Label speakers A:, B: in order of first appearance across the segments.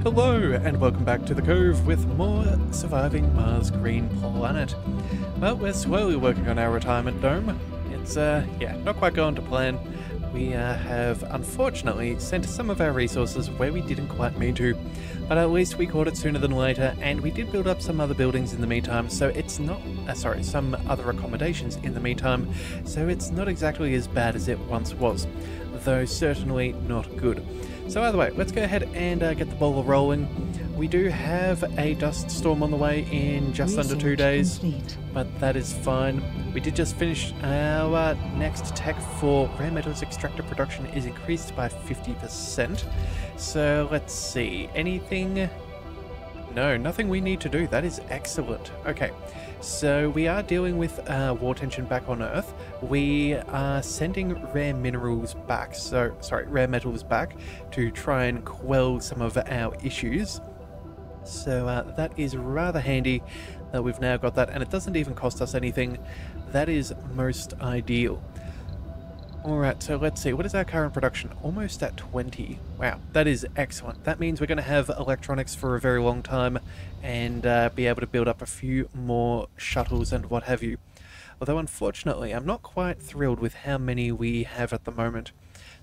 A: Hello and welcome back to the Cove with more Surviving Mars Green Planet. Well, we're slowly working on our retirement dome. It's, yeah, not quite going to plan. We have unfortunately sent some of our resources where we didn't quite mean to, but at least we caught it sooner than later, and we did build up some other buildings in the meantime, so it's not, some other accommodations in the meantime, so it's not exactly as bad as it once was, though certainly not good. So either way, let's go ahead and get the ball rolling. We do have a dust storm on the way in just under 2 days, but that is fine. We did just finish our next tech for rare metals extractor production is increased by 50%. So let's see, anything? No, nothing we need to do. That is excellent. Okay, so we are dealing with war tension back on Earth. We are sending rare minerals back, rare metals back to try and quell some of our issues. So that is rather handy that we've now got that, and it doesn't even cost us anything. That is most ideal. Alright, so let's see, what is our current production? Almost at 20. Wow, that is excellent. That means we're going to have electronics for a very long time and be able to build up a few more shuttles and what have you. Although unfortunately, I'm not quite thrilled with how many we have at the moment.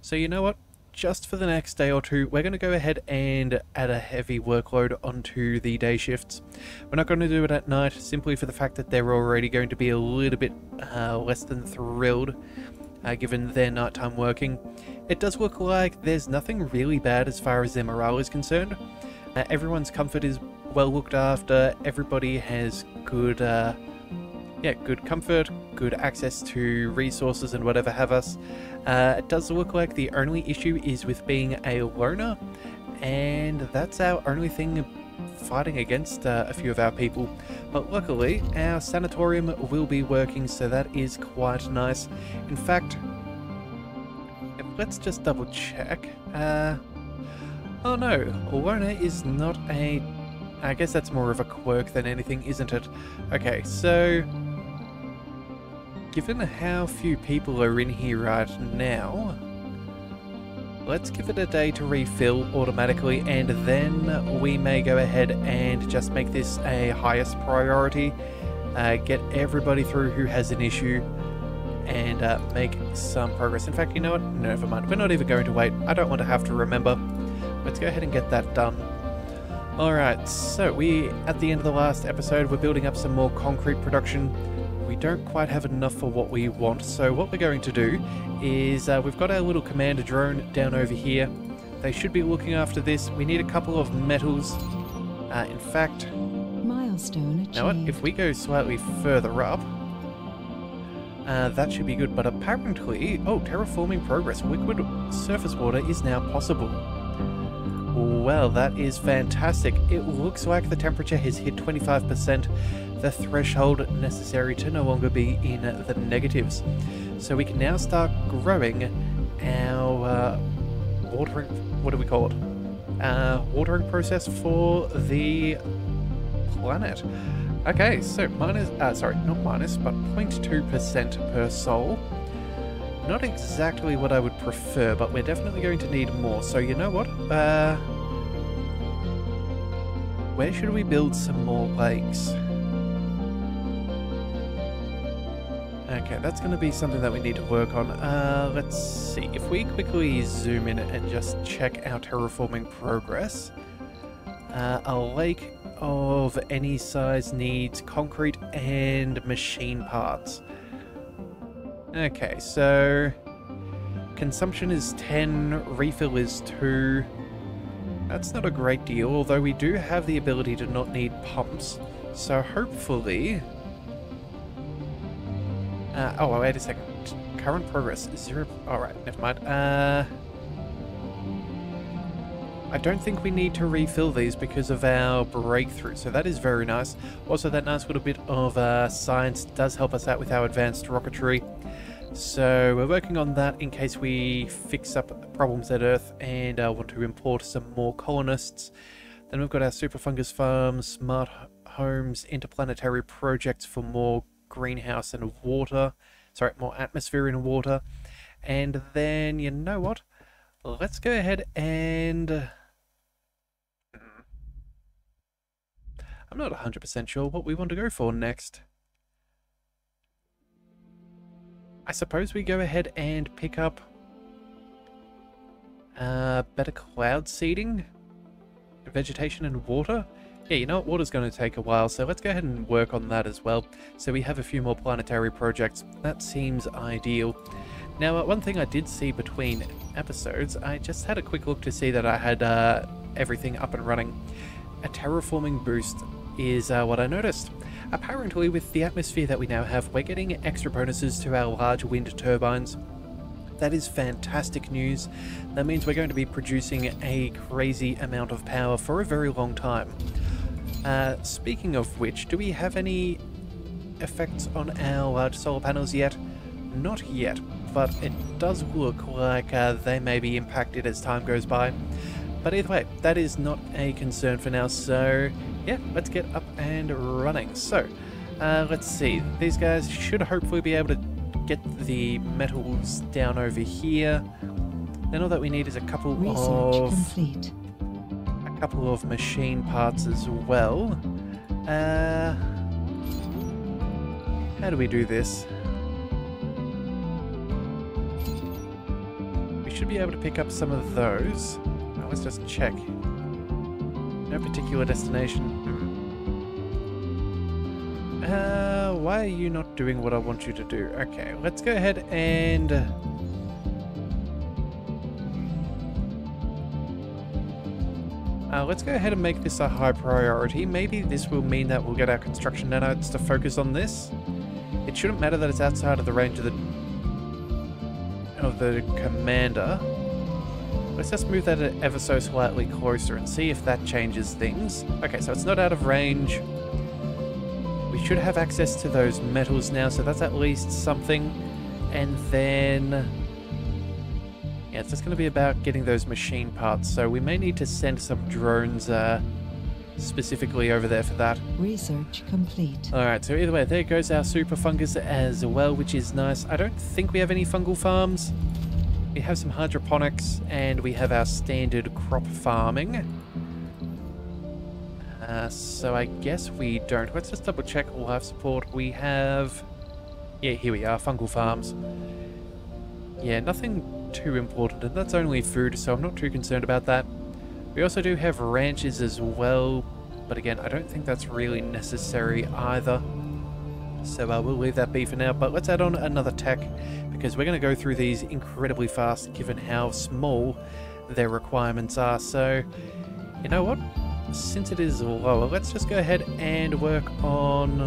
A: So you know what? Just for the next day or two, we're going to go ahead and add a heavy workload onto the day shifts. We're not going to do it at night, simply for the fact that they're already going to be a little bit less than thrilled. Given their nighttime working. It does look like there's nothing really bad as far as their morale is concerned. Everyone's comfort is well looked after, everybody has good, good comfort, good access to resources and whatever have us. It does look like the only issue is with being a loner, and that's our only thing fighting against a few of our people. But luckily our sanatorium will be working, so that is quite nice. In fact, let's just double check. Oh no, loner is not a... I guess that's more of a quirk than anything, isn't it? Okay, so given how few people are in here right now, let's give it a day to refill automatically, and then we may go ahead and just make this a highest priority, get everybody through who has an issue, and make some progress. In fact, you know what? Never mind. We're not even going to wait. I don't want to have to remember. Let's go ahead and get that done. Alright, so at the end of the last episode, we're building up some more concrete production. We don't quite have enough for what we want, so what we're going to do is we've got our little commander drone down over here. They should be looking after this. We need a couple of metals. In fact,
B: milestone achieved.
A: You know what? If we go slightly further up, that should be good. But apparently, terraforming progress. Liquid surface water is now possible. Well, that is fantastic. It looks like the temperature has hit 25%. The threshold necessary to no longer be in the negatives. So we can now start growing our watering, what do we call it? Watering process for the planet. Okay, so not minus, but 0.2% per sol. Not exactly what I would prefer, but we're definitely going to need more. So you know what? Where should we build some more lakes? Okay, that's going to be something that we need to work on. Let's see. If we quickly zoom in and just check our terraforming progress. A lake of any size needs concrete and machine parts. Okay, so consumption is 10, refill is 2. That's not a great deal, although we do have the ability to not need pumps. So hopefully... oh, wait a second. Current progress is 0. Alright, never mind. I don't think we need to refill these because of our breakthrough, so that is very nice. Also, that nice little bit of science does help us out with our advanced rocketry. So we're working on that in case we fix up problems at Earth and want to import some more colonists. Then we've got our super fungus farms, smart homes, interplanetary projects for more greenhouse and water. Sorry, more atmosphere and water. And then, you know what? Let's go ahead and... I'm not 100% sure what we want to go for next. I suppose we go ahead and pick up better cloud seeding, vegetation and water. Yeah, you know what, water's going to take a while, so let's go ahead and work on that as well. So we have a few more planetary projects. That seems ideal. Now, one thing I did see between episodes, I just had a quick look to see that I had everything up and running. A terraforming boost is what I noticed. Apparently, with the atmosphere that we now have, we're getting extra bonuses to our large wind turbines. That is fantastic news. That means we're going to be producing a crazy amount of power for a very long time. Speaking of which, do we have any effects on our large solar panels yet? Not yet, but it does look like they may be impacted as time goes by. But either way, that is not a concern for now, so yeah, let's get up and running. So, let's see. These guys should hopefully be able to get the metals down over here. Then all that we need is a couple of machine parts as well. How do we do this? We should be able to pick up some of those. Now, let's just check. No particular destination. Why are you not doing what I want you to do? Okay, let's go ahead and... let's go ahead and make this a high priority. Maybe this will mean that we'll get our construction nanodes to focus on this. It shouldn't matter that it's outside of the range of the commander. Let's just move that ever so slightly closer and see if that changes things. Okay, so it's not out of range. We should have access to those metals now, so that's at least something. And then... yeah, it's just going to be about getting those machine parts, so we may need to send some drones specifically over there for that.
B: Research complete.
A: Alright, so either way, there goes our super fungus as well, which is nice. I don't think we have any fungal farms. We have some hydroponics, and we have our standard crop farming. So I guess we don't. Let's just double check life support. We have... yeah, here we are, fungal farms. Yeah, nothing too important, and that's only food, so I'm not too concerned about that. We also do have ranches as well, but again, I don't think that's really necessary either. So we'll leave that be for now, but let's add on another tech, because we're going to go through these incredibly fast given how small their requirements are. So, you know what? Since it is lower, let's just go ahead and work on...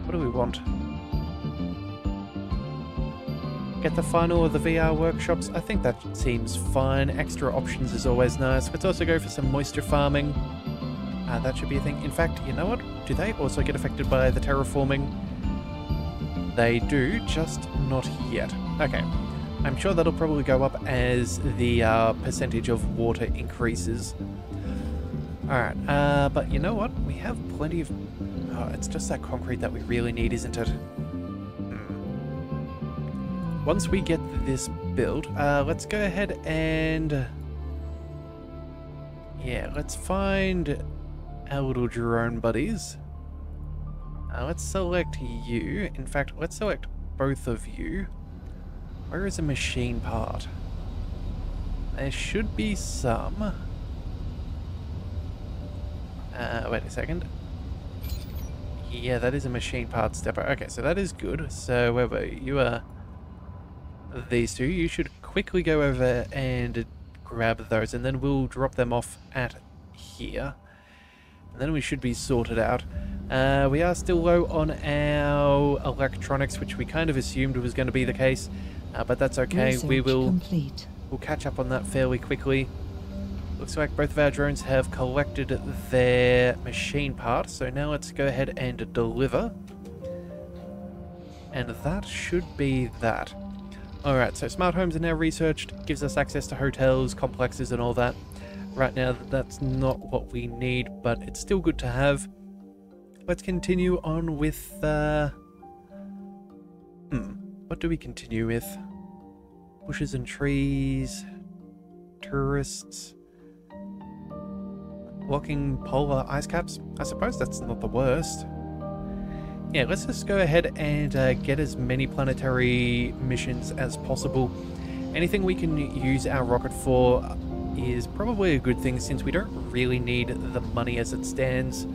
A: what do we want? Get the final of the VR workshops. I think that seems fine. Extra options is always nice. Let's also go for some moisture farming. That should be a thing. In fact, you know what? Do they also get affected by the terraforming? They do, just not yet. Okay. I'm sure that'll probably go up as the percentage of water increases. Alright, but you know what? We have plenty of... oh, it's just that concrete that we really need, isn't it? Once we get this built, let's go ahead and... yeah, let's find our little drone buddies. Let's select you. In fact, let's select both of you. Where is a machine part? There should be some. Wait a second. Yeah, that is a machine parts depot. Okay, so that is good. So whether you are these two, you should quickly go over and grab those, and then we'll drop them off at here. And then we should be sorted out. We are still low on our electronics, which we kind of assumed was going to be the case. But that's okay. We'll catch up on that fairly quickly. Looks like both of our drones have collected their machine part, so now let's go ahead and deliver. And that should be that. Alright, so smart homes are now researched, gives us access to hotels, complexes and all that. Right now that's not what we need, but it's still good to have. Let's continue on with... what do we continue with? Bushes and trees, tourists. Blocking polar ice caps? I suppose that's not the worst. Yeah, let's just go ahead and get as many planetary missions as possible. Anything we can use our rocket for is probably a good thing since we don't really need the money as it stands.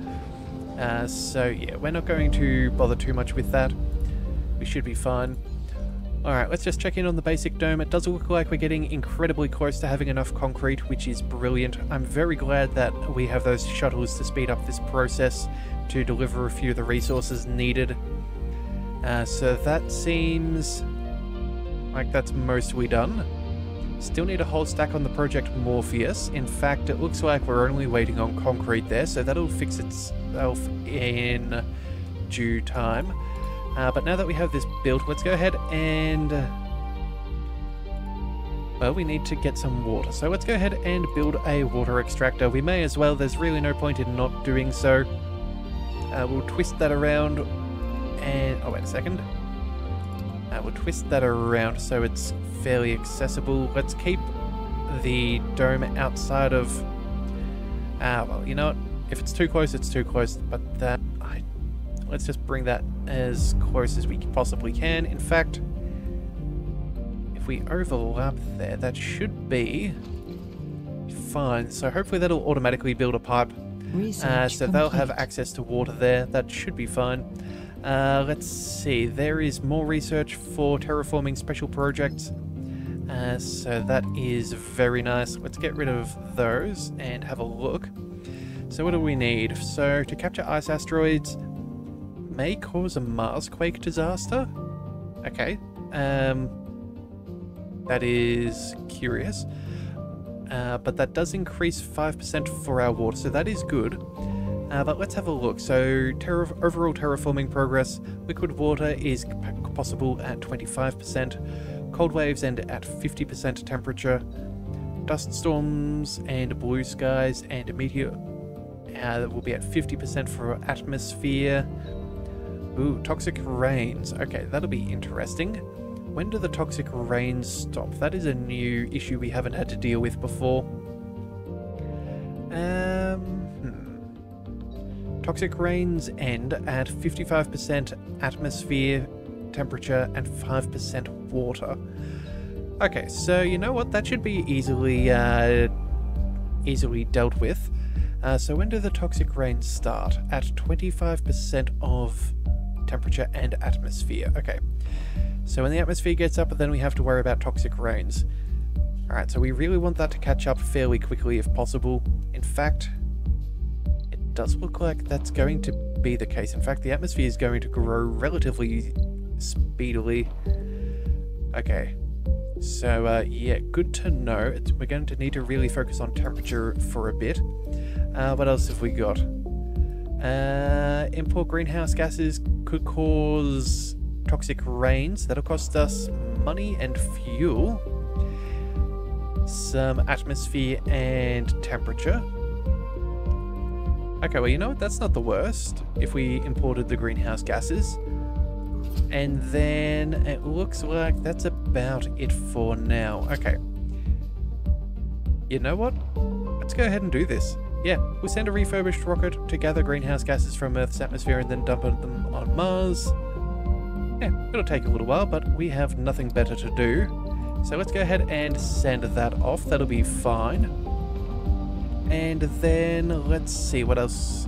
A: So yeah, we're not going to bother too much with that. We should be fine. Alright, let's just check in on the basic dome. It does look like we're getting incredibly close to having enough concrete, which is brilliant. I'm very glad that we have those shuttles to speed up this process to deliver a few of the resources needed. So that seems like that's mostly done. Still need a whole stack on the Project Morpheus. In fact, it looks like we're only waiting on concrete there, so that'll fix itself in due time. But now that we have this built, let's go ahead and... well, we need to get some water. So let's go ahead and build a water extractor. We may as well, there's really no point in not doing so. We'll twist that around and... oh, wait a second. We'll twist that around so it's fairly accessible. Let's keep the dome outside of... well, you know what? If it's too close, it's too close. But that... let's just bring that as close as we possibly can. In fact, if we overlap there, that should be fine. So hopefully that'll automatically build a pipe. So they'll have access to water there. That should be fine. Let's see. There is more research for terraforming special projects. So that is very nice. Let's get rid of those and have a look. So what do we need? So to capture ice asteroids may cause a Marsquake disaster. Okay. That is curious. But that does increase 5% for our water, so that is good. But let's have a look. So overall terraforming progress, liquid water is possible at 25%, cold waves end at 50% temperature, dust storms and blue skies and a meteor will be at 50% for atmosphere. Ooh, toxic rains. Okay, that'll be interesting. When do the toxic rains stop? That is a new issue we haven't had to deal with before. Toxic rains end at 55% atmosphere temperature and 5% water. Okay, so you know what? That should be easily dealt with. So when do the toxic rains start? At 25% of temperature and atmosphere. Okay. So when the atmosphere gets up, then we have to worry about toxic rains. Alright, so we really want that to catch up fairly quickly if possible. In fact, it does look like that's going to be the case. In fact, the atmosphere is going to grow relatively speedily. Okay. So, yeah, good to know. We're going to need to really focus on temperature for a bit. What else have we got? Import greenhouse gases could cause toxic rains. That'll cost us money and fuel. Some atmosphere and temperature. Okay, well, you know what? That's not the worst if we imported the greenhouse gases. And then it looks like that's about it for now. Okay. You know what? Let's go ahead and do this. Yeah, we'll send a refurbished rocket to gather greenhouse gases from Earth's atmosphere and then dump them on Mars. Yeah, it'll take a little while, but we have nothing better to do. So let's go ahead and send that off. That'll be fine. And then let's see what else.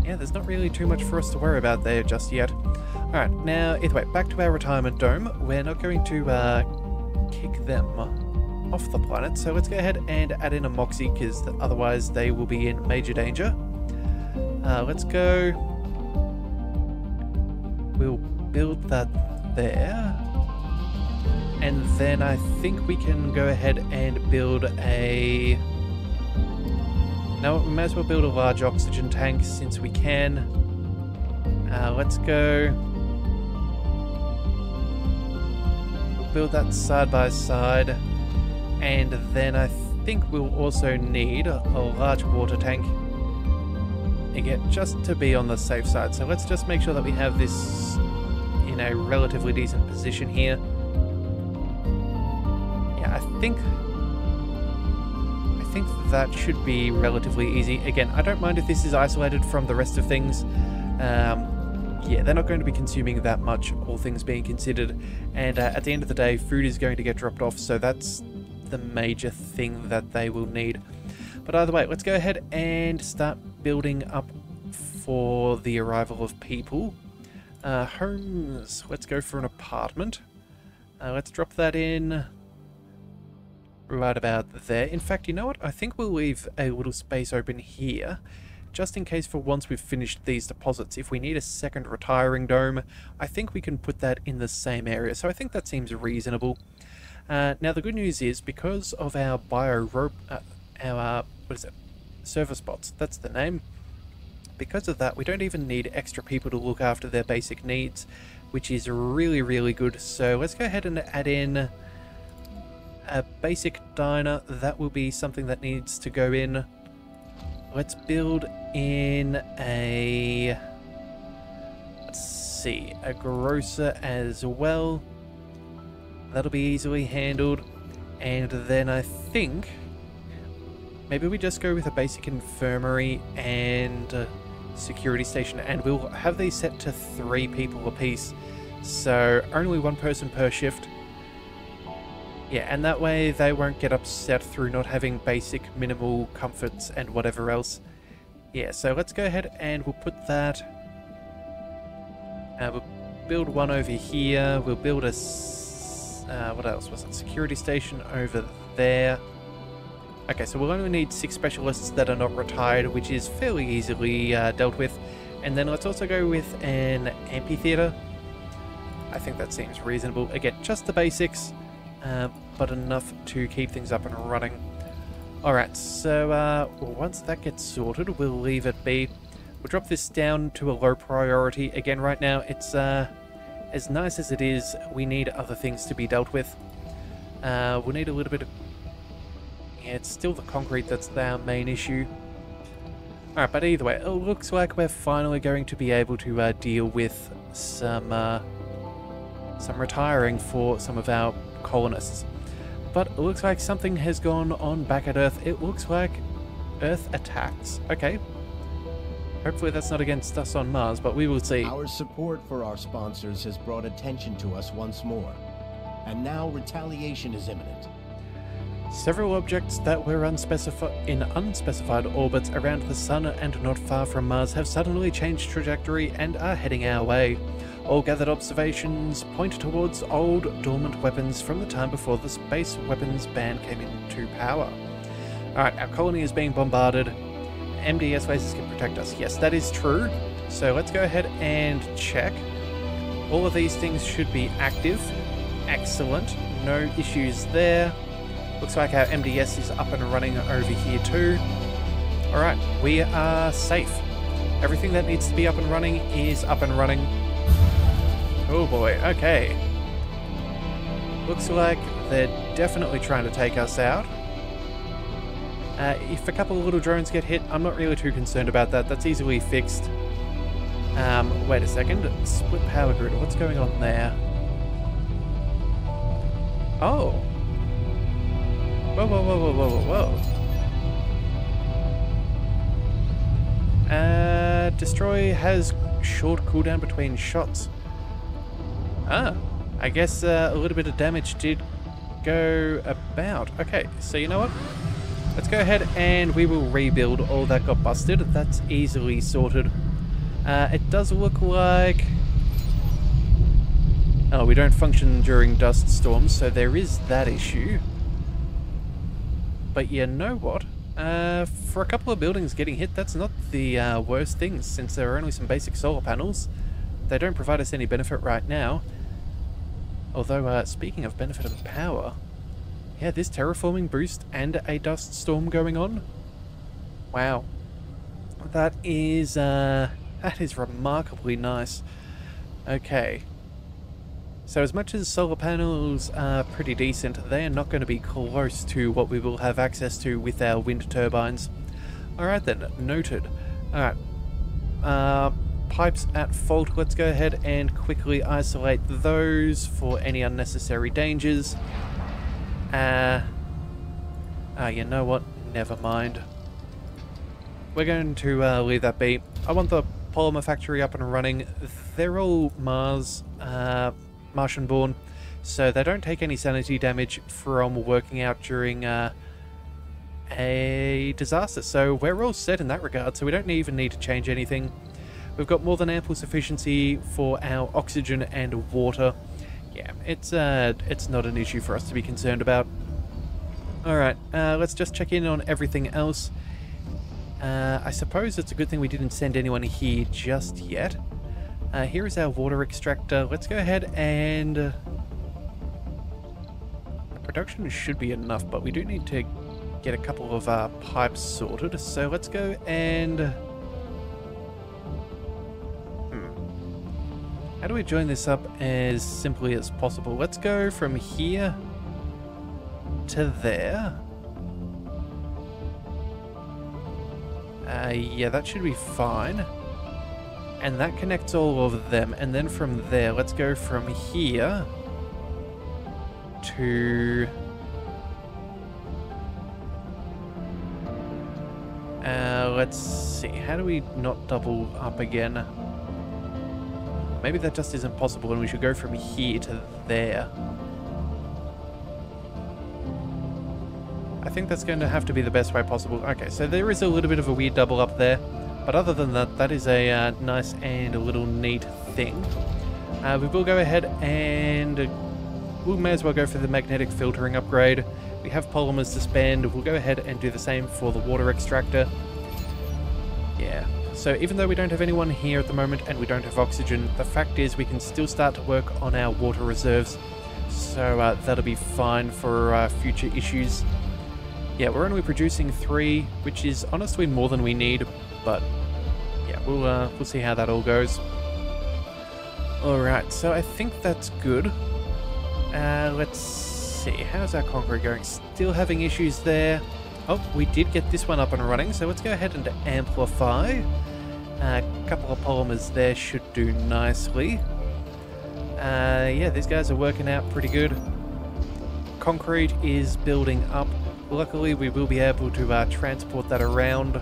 A: Yeah, there's not really too much for us to worry about there just yet. Alright, now either way, back to our retirement dome. We're not going to kick them off the planet, so let's go ahead and add in a Moxie, because otherwise they will be in major danger. Let's go. We'll build that there. And then I think we can go ahead and build a... No, we may as well build a large oxygen tank since we can. Let's go. We'll build that side by side. And then I think we'll also need a large water tank. Again, just to be on the safe side. So let's just make sure that we have this in a relatively decent position here. Yeah, I think that should be relatively easy. Again, I don't mind if this is isolated from the rest of things. Yeah, they're not going to be consuming that much, all things being considered. And at the end of the day, food is going to get dropped off, so that's the major thing that they will need. But either way, let's go ahead and start building up for the arrival of people. Homes, let's go for an apartment. Let's drop that in right about there. In fact, you know what? I think we'll leave a little space open here, just in case for once we've finished these deposits. If we need a second retiring dome, I think we can put that in the same area. So I think that seems reasonable. Now the good news is, because of our server spots, that's the name. Because of that, we don't even need extra people to look after their basic needs, which is really, really good. So let's go ahead and add in a basic diner. That will be something that needs to go in. Let's build in a, let's see, a grocer as well. That'll be easily handled. And then I think maybe we just go with a basic infirmary and security station, and we'll have these set to 3 people apiece, so only 1 person per shift. Yeah, and that way they won't get upset through not having basic minimal comforts and whatever else. Yeah, so let's go ahead and we'll put that. We'll build one over here. We'll build a what else was it? Security station over there. Okay, so we'll only need 6 specialists that are not retired, which is fairly easily dealt with. And then let's also go with an amphitheater. I think that seems reasonable. Again, just the basics, but enough to keep things up and running. Alright, so once that gets sorted, we'll leave it be. We'll drop this down to a low priority. Again, right now, it's as nice as it is, we need other things to be dealt with. We'll need a little bit of... Yeah, it's still the concrete that's our main issue. Alright, but either way, it looks like we're finally going to be able to deal with some retiring for some of our colonists. But it looks like something has gone on back at Earth. It looks like Earth attacks. Okay. Hopefully that's not against us on Mars, but we will see.
C: Our support for our sponsors has brought attention to us once more. And now retaliation is imminent.
A: Several objects that were in unspecified orbits around the Sun and not far from Mars have suddenly changed trajectory and are heading our way. All gathered observations point towards old, dormant weapons from the time before the space weapons ban came into power. Alright, our colony is being bombarded. MDS lasers can protect us. Yes, that is true. So let's go ahead and check. All of these things should be active. Excellent. No issues there. Looks like our MDS is up and running over here too. Alright, we are safe. Everything that needs to be up and running is up and running. Oh boy, okay. Looks like they're definitely trying to take us out. If a couple of little drones get hit, I'm not really too concerned about that. That's easily fixed. Wait a second. Split power grid. What's going on there? Oh. Whoa, whoa, whoa, whoa, whoa, whoa, whoa. Destroy has short cooldown between shots. Ah, I guess a little bit of damage did go about. Okay, so you know what? Let's go ahead and we will rebuild all that got busted. That's easily sorted. It does look like... Oh, we don't function during dust storms, so there is that issue. But you know what? For a couple of buildings getting hit, that's not the worst thing, since there are only some basic solar panels. They don't provide us any benefit right now. Although, speaking of benefit and power... Yeah, this terraforming boost and a dust storm going on. Wow. That is remarkably nice. Okay. So as much as solar panels are pretty decent, they are not going to be close to what we will have access to with our wind turbines. Alright then, noted. Alright. Pipes at fault. Let's go ahead and quickly isolate those for any unnecessary dangers. You know what? never mind. We're going to leave that be. I want the polymer factory up and running. They're all Martian born, so they don't take any sanity damage from working out during a disaster. So we're all set in that regard, so we don't even need to change anything. We've got more than ample sufficiency for our oxygen and water. Yeah, it's not an issue for us to be concerned about. Alright, let's just check in on everything else. I suppose it's a good thing we didn't send anyone here just yet. Here is our water extractor. Let's go ahead and... the production should be enough, but we do need to get a couple of pipes sorted. So let's go and... How do we join this up as simply as possible? Let's go from here to there. Yeah, that should be fine. And that connects all of them. And then from there, let's go from here to... let's see. How do we not double up again? Maybe that just isn't possible and we should go from here to there. I think that's going to have to be the best way possible. Okay, so there is a little bit of a weird double up there. But other than that, that is a nice and a little neat thing. We will go ahead and... we may as well go for the magnetic filtering upgrade. We have polymers to spend. We'll go ahead and do the same for the water extractor. Yeah. So even though we don't have anyone here at the moment and we don't have oxygen, the fact is we can still start to work on our water reserves. So that'll be fine for future issues. Yeah, we're only producing 3, which is honestly more than we need, but yeah, we'll see how that all goes. Alright, so I think that's good. Let's see, how's our concrete going? Still having issues there. Oh, we did get this one up and running, so let's go ahead and amplify. A couple of polymers there should do nicely. Yeah, these guys are working out pretty good. Concrete is building up. Luckily, we will be able to transport that around.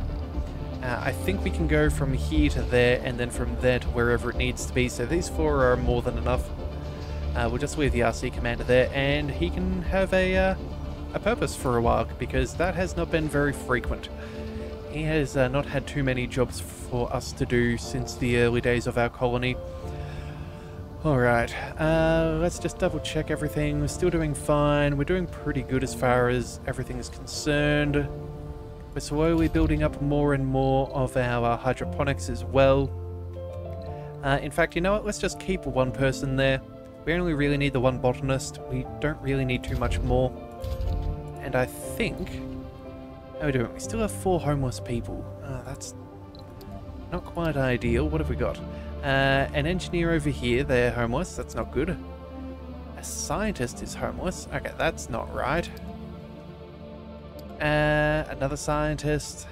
A: I think we can go from here to there, and then from there to wherever it needs to be. So these 4 are more than enough. We'll just leave the RC commander there, and he can have a purpose for a while, because that has not been very frequent. He has not had too many jobs for us to do since the early days of our colony. Alright, let's just double check everything. We're still doing fine. We're doing pretty good as far as everything is concerned. We're slowly building up more and more of our hydroponics as well. In fact, you know what? Let's just keep 1 person there. We only really need the 1 botanist. We don't really need too much more. And I think... how are we doing? We still have 4 homeless people. That's not quite ideal. What have we got? An engineer over here, they're homeless. That's not good. A scientist is homeless. Okay, that's not right. Another scientist.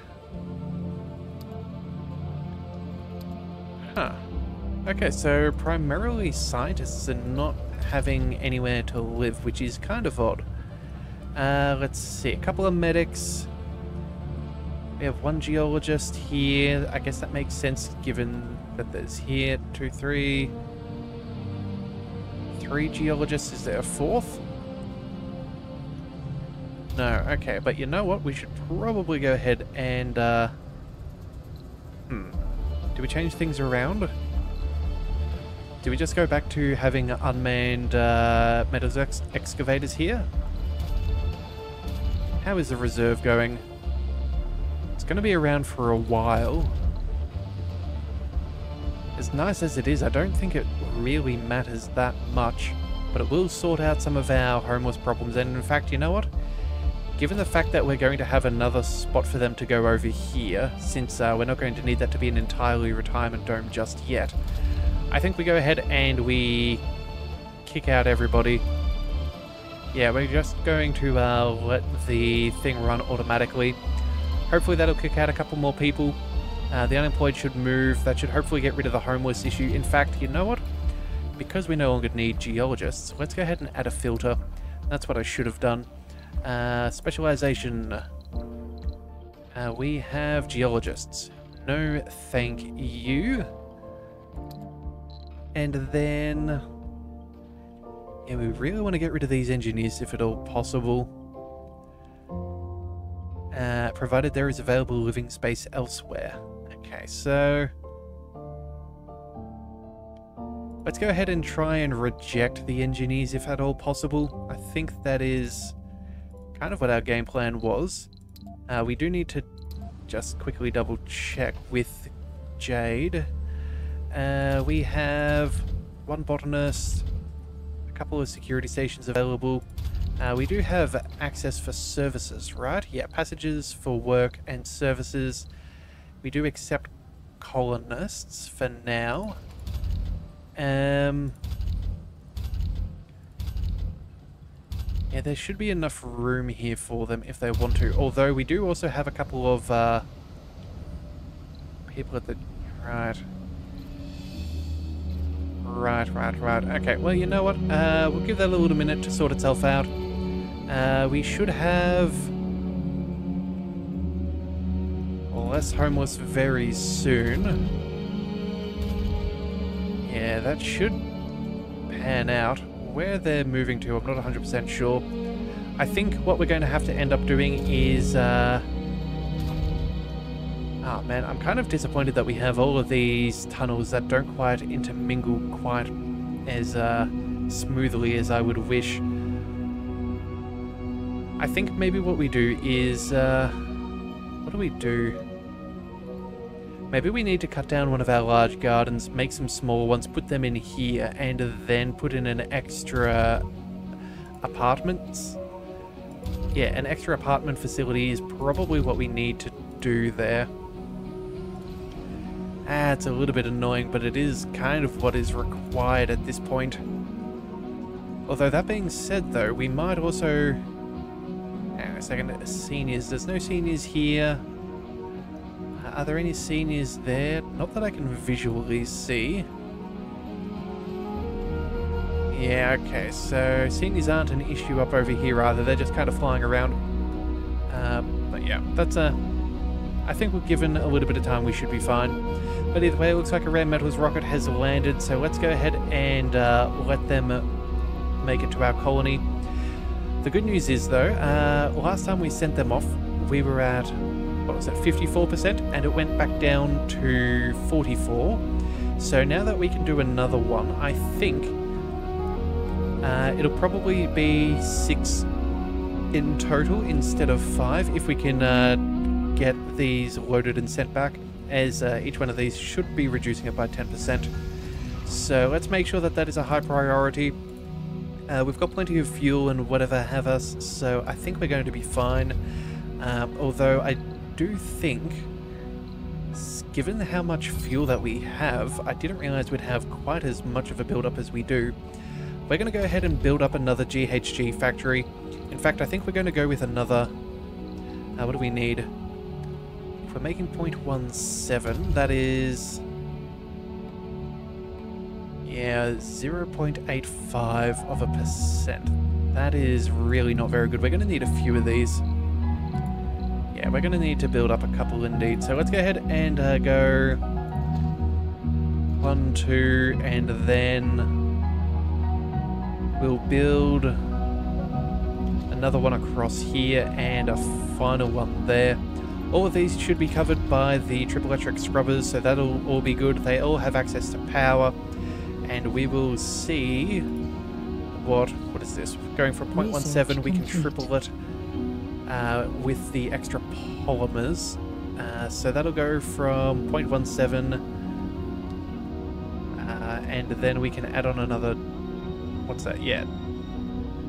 A: Huh. Okay, so primarily scientists are not having anywhere to live, which is kind of odd. Let's see, a couple of medics. We have 1 geologist here. I guess that makes sense given that there's here 2, 3 geologists. Is there a 4th? No, okay, but you know what? We should probably go ahead and do we change things around? Do we just go back to having unmanned metals excavators here? How is the reserve going? It's going to be around for a while. As nice as it is, I don't think it really matters that much, but it will sort out some of our homeless problems. And in fact, you know what? Given the fact that we're going to have another spot for them to go over here, since we're not going to need that to be an entirely retirement dome just yet, I think we go ahead and we kick out everybody. Yeah, we're just going to let the thing run automatically. Hopefully that'll kick out a couple more people. The unemployed should move. That should hopefully get rid of the homeless issue. In fact, you know what? Because we no longer need geologists, let's go ahead and add a filter. That's what I should have done. Specialization. We have geologists. No, thank you. And then... yeah, we really want to get rid of these engineers if at all possible. Provided there is available living space elsewhere. Okay, so... let's go ahead and try and reject the engineers if at all possible. I think that is kind of what our game plan was. We do need to just quickly double check with Jade. We have one botanist, a couple of security stations available. We do have access for services, right? Yeah, passages for work and services. We do accept colonists for now. Yeah, there should be enough room here for them if they want to. Although we do also have a couple of people at the... right. Right. Okay, well, you know what? We'll give that a little minute to sort itself out. We should have... less homeless very soon. Yeah, that should pan out. Where they're moving to, I'm not 100% sure. I think what we're going to have to end up doing is... oh man, I'm kind of disappointed that we have all of these tunnels that don't quite intermingle quite as smoothly as I would wish. I think maybe what we do is... what do we do? Maybe we need to cut down one of our large gardens, make some small ones, put them in here, and then put in an extra apartments. Yeah, an extra apartment facility is probably what we need to do there. It's a little bit annoying, but it is kind of what is required at this point. Although that being said, though, we might also... hang on a second, seniors. There's no seniors here. Are there any seniors there? Not that I can visually see. Yeah, okay, so seniors aren't an issue up over here either. They're just kind of flying around. But yeah, that's a... I think we're given a little bit of time, we should be fine. But either way, it looks like a rare metals rocket has landed, so let's go ahead and let them make it to our colony. The good news is, though, last time we sent them off, we were at... what was that, 54%, and it went back down to 44. So now that we can do another one, I think it'll probably be 6 in total instead of 5 if we can get these loaded and sent back, as each one of these should be reducing it by 10%. So let's make sure that that is a high priority. We've got plenty of fuel and whatever have us, so I think we're going to be fine. Although I do think, given how much fuel that we have, I didn't realize we'd have quite as much of a build-up as we do. We're going to go ahead and build up another GHG factory. In fact, I think we're going to go with another... what do we need? If we're making 0.17, that is... yeah, 0.85%. That is really not very good. We're going to need a few of these. Yeah, we're going to need to build up a couple indeed. So let's go ahead and go 1, 2, and then we'll build another one across here and a final one there. All of these should be covered by the triple electric scrubbers, so that'll all be good. They all have access to power, and we will see what is this? Going from 0.17, we can triple it. With the extra polymers. So that'll go from 0.17 and then we can add on another, what's that? Yeah,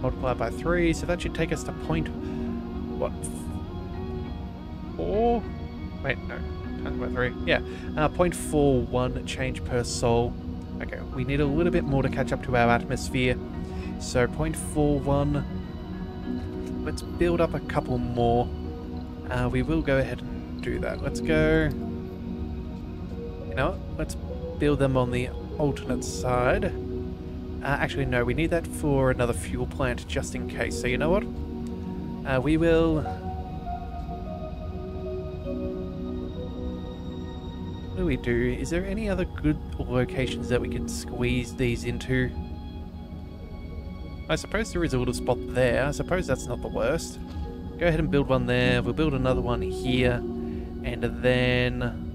A: multiply by 3, so that should take us to 0.4? Wait, no, times by 3. Yeah, 0.41 change per sol. Okay, we need a little bit more to catch up to our atmosphere. So 0.41. Let's build up a couple more. We will go ahead and do that. Let's go... you know what? Let's build them on the alternate side. Actually, no, we need that for another fuel plant just in case. So you know what? We will... do we do? Is there any other good locations that we could squeeze these into? I suppose there is a little spot there. I suppose that's not the worst. Go ahead and build one there. We'll build another one here. And then...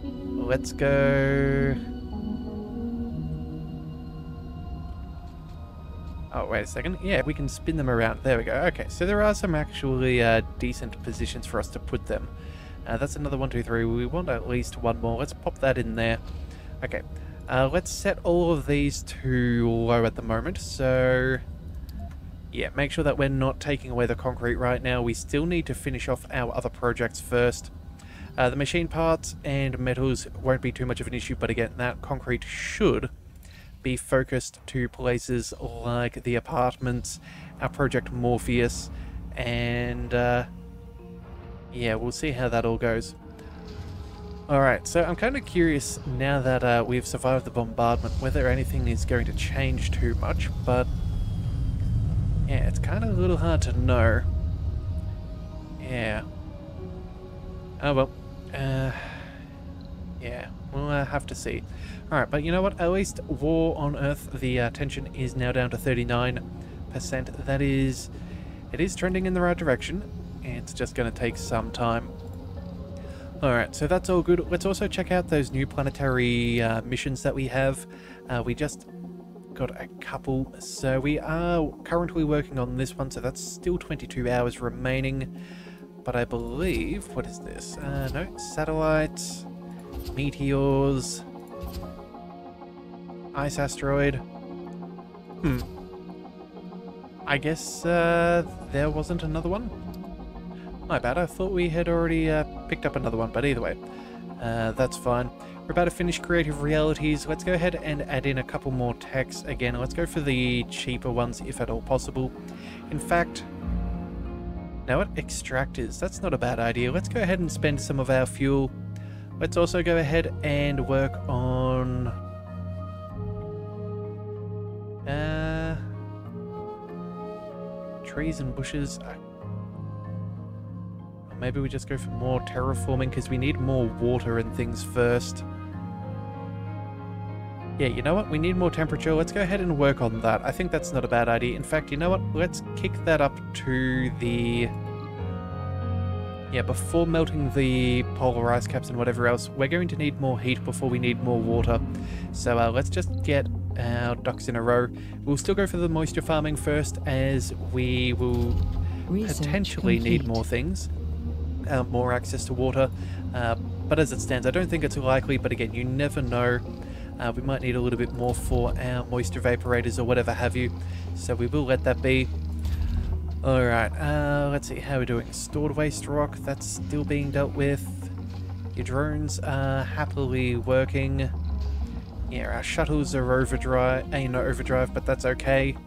A: let's go... oh, wait a second. Yeah, we can spin them around. There we go. Okay, so there are some actually decent positions for us to put them. That's another 1, 2, 3. We want at least one more. Let's pop that in there. Okay. Let's set all of these to low at the moment. So, yeah, make sure that we're not taking away the concrete right now. We still need to finish off our other projects first. The machine parts and metals won't be too much of an issue, but again, that concrete should be focused to places like the apartments, our project Morpheus, and yeah, we'll see how that all goes. Alright, so I'm kind of curious now that we've survived the bombardment whether anything is going to change too much, but yeah, it's kind of a little hard to know. Yeah. Oh well. Yeah, we'll have to see. Alright, but you know what? At least War on Earth, the tension is now down to 39%. That is... it is trending in the right direction. It's just going to take some time. Alright, so that's all good. Let's also check out those new planetary missions that we have. We just got a couple. So we are currently working on this one, so that's still 22 hours remaining. But I believe... what is this? No, satellites, meteors, ice asteroid. I guess there wasn't another one? My bad, I thought we had already picked up another one, but either way, that's fine. We're about to finish Creative Realities. Let's go ahead and add in a couple more techs. Again, let's go for the cheaper ones if at all possible. In fact, now what? Extractors. That's not a bad idea. Let's go ahead and spend some of our fuel. Let's also go ahead and work on... trees and bushes. Maybe we just go for more terraforming because we need more water and things first. Yeah, you know what? We need more temperature. Let's go ahead and work on that. I think that's not a bad idea. In fact, you know what? Let's kick that up to the... yeah, before melting the polar ice caps and whatever else, we're going to need more heat before we need more water. So let's just get our ducks in a row. We'll still go for the moisture farming first, as we will potentially need more things. More access to water, but as it stands, I don't think it's likely, but again, you never know. We might need a little bit more for our moisture evaporators or whatever have you, so we will let that be. Alright, let's see how we're doing. Stored waste rock, that's still being dealt with. Your drones are happily working. Yeah, our shuttles are overdrive, not overdrive, but that's okay.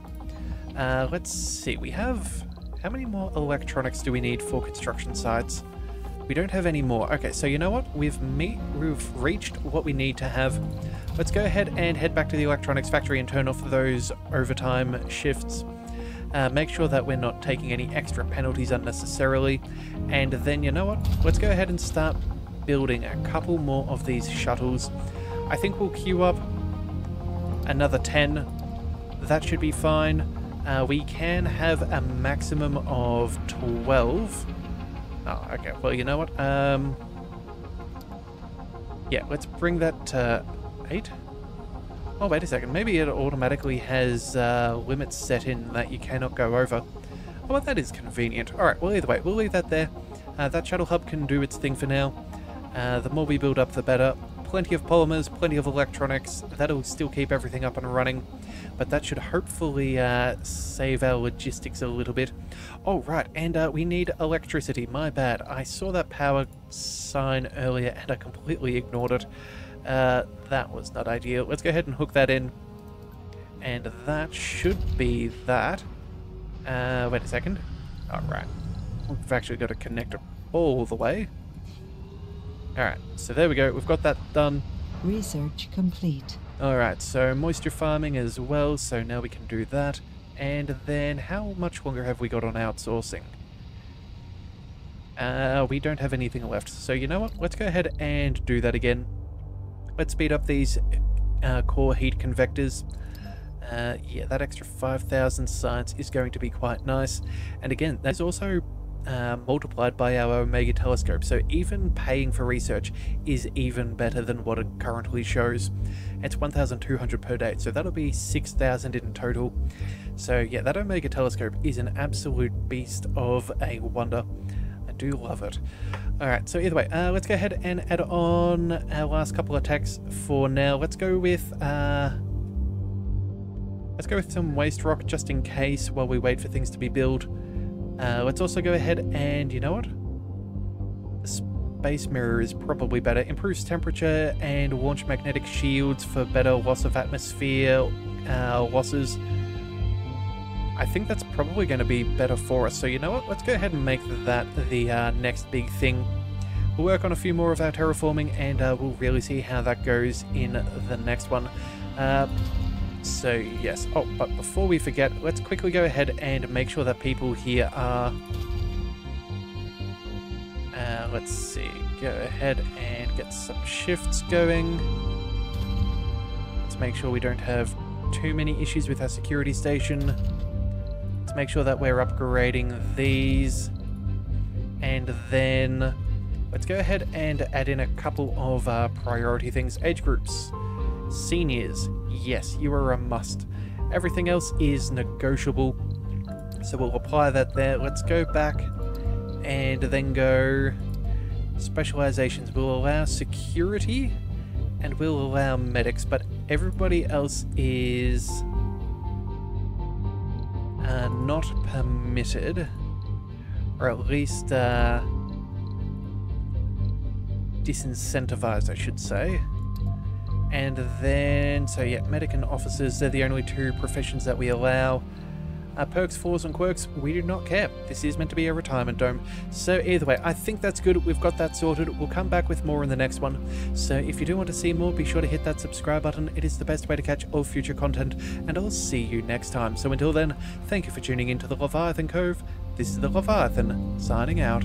A: Let's see, we have... how many more electronics do we need for construction sites? We don't have any more. Okay, so you know what? We've reached what we need to have. Let's go ahead and head back to the electronics factory and turn off those overtime shifts. Make sure that we're not taking any extra penalties unnecessarily. And then, you know what? Let's go ahead and start building a couple more of these shuttles. I think we'll queue up another 10. That should be fine. We can have a maximum of 12. Oh, okay. Well, you know what? Yeah, let's bring that to 8. Oh, wait a second. Maybe it automatically has limits set in that you cannot go over. Oh, well, that is convenient. Alright, well, either way, we'll leave that there. That shuttle hub can do its thing for now. The more we build up, the better. Plenty of polymers, plenty of electronics. That'll still keep everything up and running. But that should hopefully save our logistics a little bit. Oh, right, and we need electricity. My bad. I saw that power sign earlier and I completely ignored it. That was not ideal. Let's go ahead and hook that in. And that should be that. Wait a second. Alright. We've actually got to connect it all the way. Alright, so there we go. We've got that done.
B: Research complete.
A: Alright, so moisture farming as well, so now we can do that. And then how much longer have we got on outsourcing? We don't have anything left. So you know what? Let's go ahead and do that again. Let's speed up these core heat convectors. Yeah, that extra 5,000 science is going to be quite nice. And again, that's also multiplied by our Omega telescope, so even paying for research is even better than what it currently shows. It's 1,200 per day, so that'll be 6,000 in total. So yeah, that Omega telescope is an absolute beast of a wonder. I do love it. Alright, so either way, let's go ahead and add on our last couple of attacks for now. Let's go with some waste rock just in case while we wait for things to be built. Let's also go ahead and, you know what? The space mirror is probably better. Improves temperature and launch magnetic shields for better loss of atmosphere losses. I think that's probably going to be better for us. So you know what? Let's go ahead and make that the next big thing. We'll work on a few more of our terraforming and we'll really see how that goes in the next one. So yes, oh, but before we forget, let's quickly go ahead and make sure that people here are, let's see, go ahead and get some shifts going. Let's make sure we don't have too many issues with our security station. Let's make sure that we're upgrading these. And then let's go ahead and add in a couple of priority things. Age groups. Seniors, yes, you are a must. Everything else is negotiable, so we'll apply that there. Let's go back and then go specializations. We'll allow security and we'll allow medics, but everybody else is not permitted, or at least disincentivized, I should say. And then, so yeah, medic and officers, they're the only two professions that we allow. Perks, flaws, and quirks, we do not care. This is meant to be a retirement dome. So either way, I think that's good. We've got that sorted. We'll come back with more in the next one. So if you do want to see more, be sure to hit that subscribe button. It is the best way to catch all future content, and I'll see you next time. So until then, thank you for tuning into the Leviathan Cove. This is the Leviathan, signing out.